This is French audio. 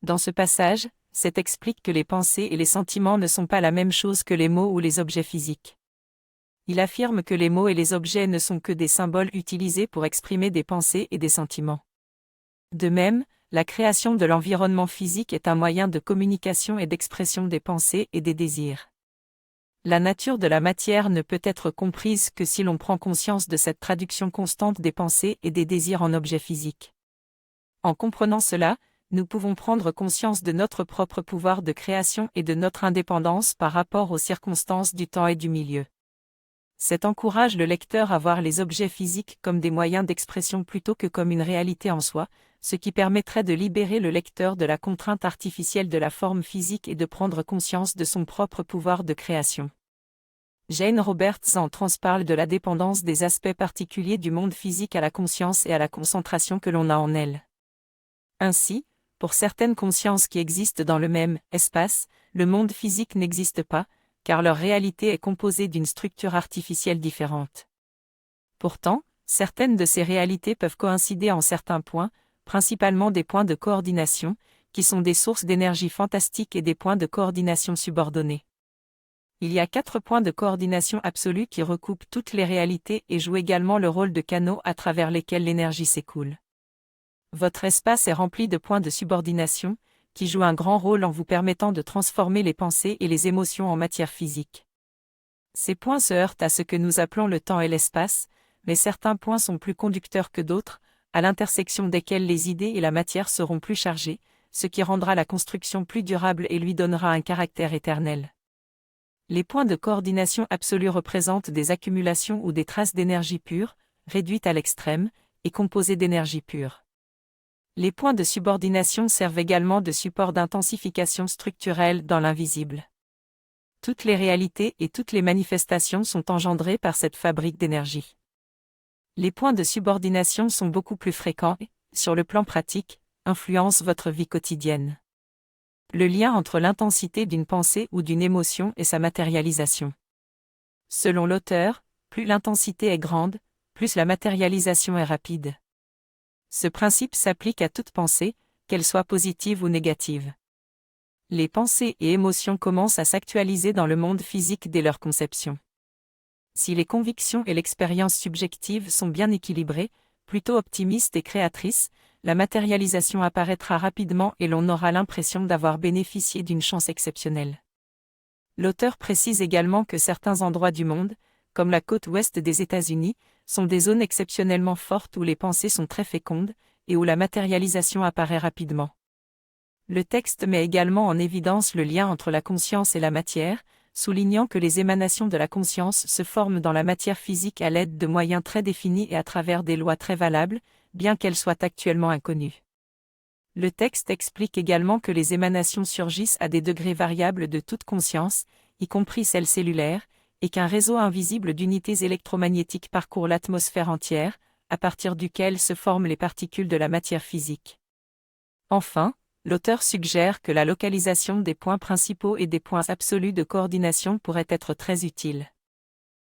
Dans ce passage, Seth explique que les pensées et les sentiments ne sont pas la même chose que les mots ou les objets physiques. Il affirme que les mots et les objets ne sont que des symboles utilisés pour exprimer des pensées et des sentiments. De même, la création de l'environnement physique est un moyen de communication et d'expression des pensées et des désirs. La nature de la matière ne peut être comprise que si l'on prend conscience de cette traduction constante des pensées et des désirs en objets physiques. En comprenant cela, nous pouvons prendre conscience de notre propre pouvoir de création et de notre indépendance par rapport aux circonstances du temps et du milieu. Cet encourage le lecteur à voir les objets physiques comme des moyens d'expression plutôt que comme une réalité en soi, ce qui permettrait de libérer le lecteur de la contrainte artificielle de la forme physique et de prendre conscience de son propre pouvoir de création. Jane Roberts en transparle de la dépendance des aspects particuliers du monde physique à la conscience et à la concentration que l'on a en elle. Ainsi, pour certaines consciences qui existent dans le même espace, le monde physique n'existe pas, car leur réalité est composée d'une structure artificielle différente. Pourtant, certaines de ces réalités peuvent coïncider en certains points, principalement des points de coordination, qui sont des sources d'énergie fantastiques et des points de coordination subordonnés. Il y a 4 points de coordination absolue qui recoupent toutes les réalités et jouent également le rôle de canaux à travers lesquels l'énergie s'écoule. Votre espace est rempli de points de subordination, qui jouent un grand rôle en vous permettant de transformer les pensées et les émotions en matière physique. Ces points se heurtent à ce que nous appelons le temps et l'espace, mais certains points sont plus conducteurs que d'autres, à l'intersection desquels les idées et la matière seront plus chargées, ce qui rendra la construction plus durable et lui donnera un caractère éternel. Les points de coordination absolue représentent des accumulations ou des traces d'énergie pure, réduites à l'extrême, et composées d'énergie pure. Les points de subordination servent également de support d'intensification structurelle dans l'invisible. Toutes les réalités et toutes les manifestations sont engendrées par cette fabrique d'énergie. Les points de subordination sont beaucoup plus fréquents et, sur le plan pratique, influencent votre vie quotidienne. Le lien entre l'intensité d'une pensée ou d'une émotion et sa matérialisation. Selon l'auteur, plus l'intensité est grande, plus la matérialisation est rapide. Ce principe s'applique à toute pensée, qu'elle soit positive ou négative. Les pensées et émotions commencent à s'actualiser dans le monde physique dès leur conception. Si les convictions et l'expérience subjective sont bien équilibrées, plutôt optimistes et créatrices, la matérialisation apparaîtra rapidement et l'on aura l'impression d'avoir bénéficié d'une chance exceptionnelle. L'auteur précise également que certains endroits du monde, comme la côte ouest des États-Unis, sont des zones exceptionnellement fortes où les pensées sont très fécondes, et où la matérialisation apparaît rapidement. Le texte met également en évidence le lien entre la conscience et la matière, soulignant que les émanations de la conscience se forment dans la matière physique à l'aide de moyens très définis et à travers des lois très valables, bien qu'elles soient actuellement inconnues. Le texte explique également que les émanations surgissent à des degrés variables de toute conscience, y compris celle cellulaire, et qu'un réseau invisible d'unités électromagnétiques parcourt l'atmosphère entière, à partir duquel se forment les particules de la matière physique. Enfin, l'auteur suggère que la localisation des points principaux et des points absolus de coordination pourrait être très utile.